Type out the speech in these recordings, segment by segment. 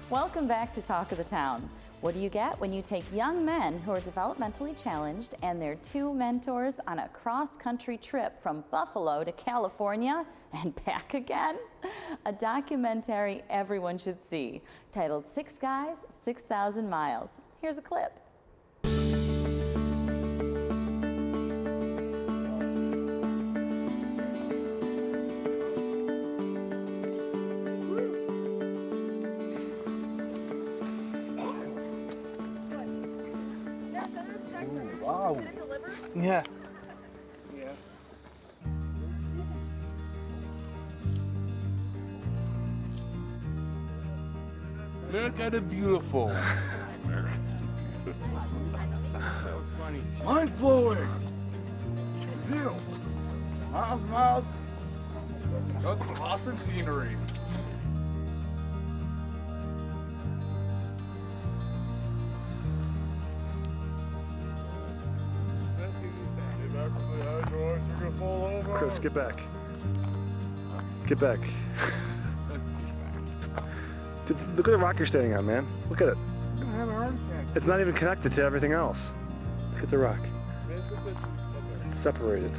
Welcome back to Talk of the Town. What do you get when you take young men who are developmentally challenged and their two mentors on a cross-country trip from Buffalo to California and back again? A documentary everyone should see, titled 6 Guys, 6,000 Miles. Here's a clip. Wow. Is it delivered? Yeah. Look at it, beautiful. That was funny. Mind blowing. View. Miles. That's awesome scenery. Chris, get back. Get back. Dude, look at the rock you're standing on, man. Look at it. It's not even connected to everything else. Look at the rock. It's separated.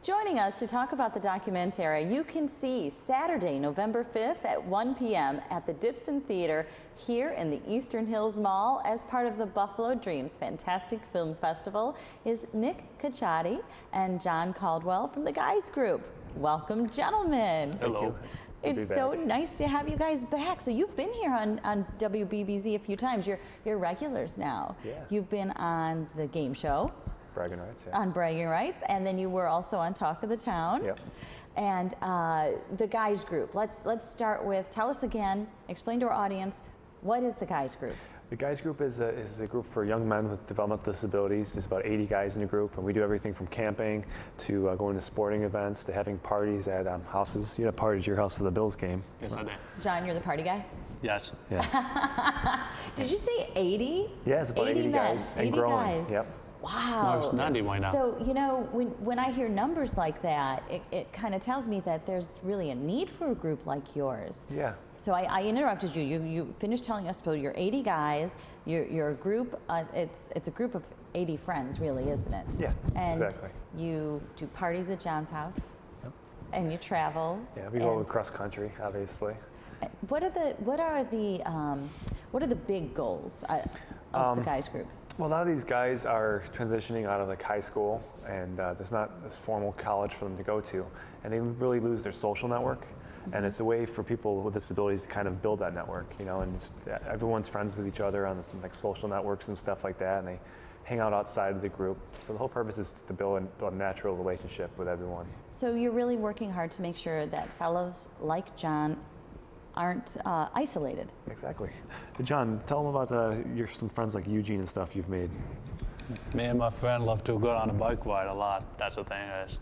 Joining us to talk about the documentary, you can see Saturday, November 5th at 1 p.m. at the Dipson Theater here in the Eastern Hills Mall as part of the Buffalo Dreams Fantastic Film Festival is Nick Cacciatti and John Caldwell from the Guys Group. Welcome, gentlemen. Hello. It's so nice to have you guys back. So you've been here on WBBZ a few times. You're regulars now. Yeah. You've been on the game show. Bragging rights, yeah. On Bragging Rights, and then you were also on Talk of the Town. Yep. And the Guys Group. Let's start with, tell us again, explain to our audience, what is the Guys Group? The Guys Group is a group for young men with developmental disabilities. There's about 80 guys in the group, and we do everything from camping to going to sporting events to having parties at houses. You had a party at your house for the Bills game. Yes, I did. John, you're the party guy? Yes. Yeah. Did you say 80? Yeah, it's about 80 men, guys and 80 growing. guys. Yep. Wow. No, it's 90 right now. So, you know, when I hear numbers like that, it kind of tells me that there's really a need for a group like yours. Yeah. So I interrupted you. You finished telling us, so you're 80 guys, you're a group, it's a group of 80 friends, really, isn't it? Yeah, and exactly. You do parties at John's house, Yep. and you travel. Yeah, we go cross country, obviously. What are the big goals of the Guys Group? Well, a lot of these guys are transitioning out of like high school, and there's not this formal college for them to go to, and they really lose their social network. And it's a way for people with disabilities to kind of build that network, you know, and everyone's friends with each other on this, like social networks and stuff like that, and they hang out outside of the group. So the whole purpose is to build a natural relationship with everyone. So you're really working hard to make sure that fellows like John aren't isolated. Exactly. John, tell them about some friends like Eugene and stuff you've made. Me and my friend love to go on a bike ride a lot. That's the thing is.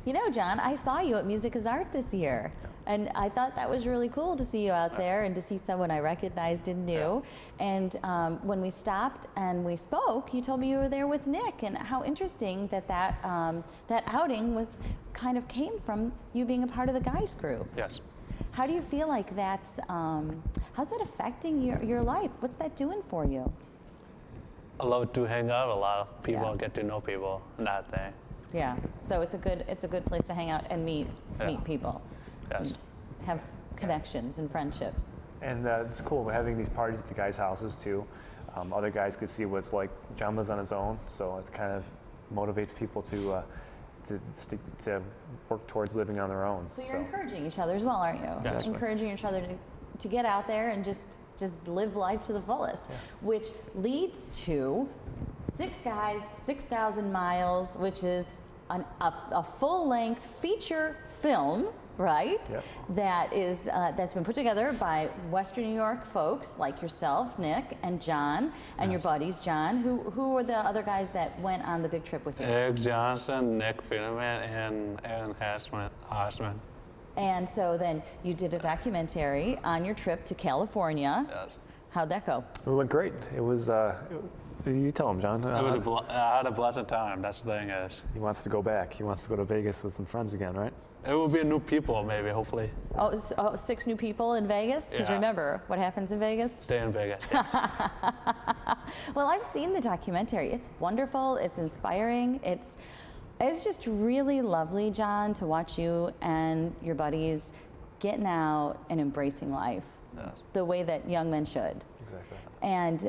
You know, John, I saw you at Music is Art this year, and I thought that was really cool to see you out there and to see someone I recognized and knew. And when we stopped and we spoke, you told me you were there with Nick, and how interesting that outing was kind of came from you being a part of the Guys Group. Yes. How do you feel like that's, how's that affecting your life? What's that doing for you? I love to hang out a lot of people, get to know people, and that thing. Yeah, so it's a good place to hang out and meet people. Yes. And have connections and friendships. And it's cool having these parties at the guys' houses too. Other guys could see what it's like. John lives on his own, so it kind of motivates people to work towards living on their own. So you're encouraging each other as well, aren't you? Yeah. Encouraging each other to get out there and just live life to the fullest, which leads to 6 Guys, 6,000 Miles, which is a full-length feature film, right? Yep. That's been put together by Western New York folks like yourself, Nick, and John, and your buddies, John. Who were the other guys that went on the big trip with you? Eric Johnson, Nick Finneman, and Aaron Hassman. And so then you did a documentary on your trip to California. Yes. How'd that go? It went great. It was You tell him, John. It was I had a blessed time. That's the thing is. He wants to go back. He wants to go to Vegas with some friends again, right? It will be new people, maybe, hopefully. Oh, 6 new people in Vegas? Because Yeah. remember, what happens in Vegas? Stay in Vegas. Yes. Well, I've seen the documentary. It's wonderful. It's inspiring. It's just really lovely, John, to watch you and your buddies getting out and embracing life Yes. the way that young men should. Exactly. And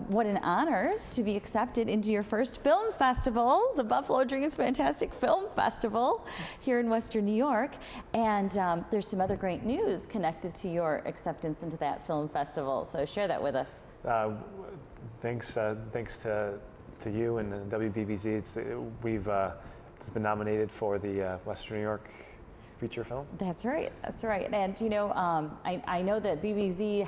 what an honor to be accepted into your first film festival, the Buffalo Dreams Fantastic Film Festival here in Western New York. And there's some other great news connected to your acceptance into that film festival. So share that with us. Thanks to you and the WBBZ. It's been nominated for the Western New York feature film. That's right. That's right. And you know, I know that BBZ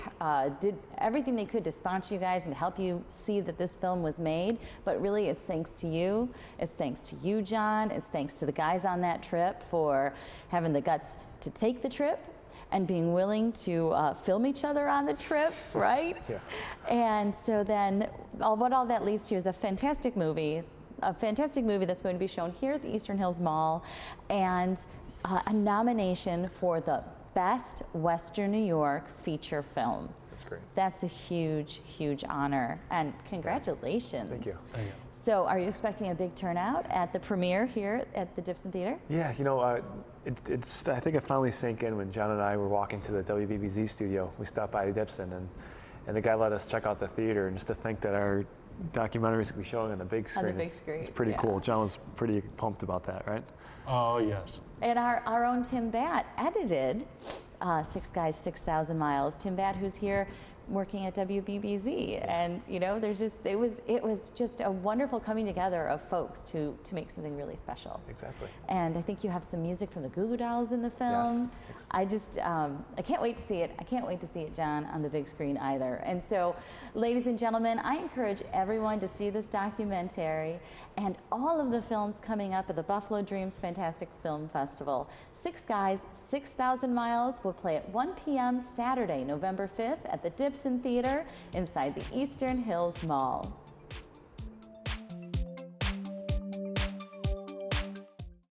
did everything they could to sponsor you guys and help you see that this film was made. But really, it's thanks to you. It's thanks to you, John. It's thanks to the guys on that trip for having the guts to take the trip and being willing to film each other on the trip, right? Yeah. And so then, what all that leads to is a fantastic movie that's going to be shown here at the Eastern Hills Mall, and a nomination for the Best Western New York Feature Film. That's great. That's a huge, huge honor, and congratulations. Thank you. Thank you. So are you expecting a big turnout at the premiere here at the Dibson Theater? Yeah, you know, I think it finally sank in when John and I were walking to the WBBZ studio. We stopped by Dibson, and the guy let us check out the theater, and just to think that our documentaries could be showing on the big screen. On the big screen, It's pretty yeah. cool. John was pretty pumped about that, right? Oh, yes. And our own Tim Batt edited 6 Guys, 6,000 Miles. Tim Batt, who's here working at WBBZ, and you know, it was just a wonderful coming together of folks to make something really special. Exactly. And I think you have some music from the Goo Goo Dolls in the film. Yes. I can't wait to see it. I can't wait to see it, John, on the big screen either. And so, ladies and gentlemen, I encourage everyone to see this documentary and all of the films coming up at the Buffalo Dreams Fantastic Film Festival. 6 Guys, 6,000 Miles will play at 1 p.m. Saturday, November 5th at the Dibson Theater inside the Eastern Hills Mall.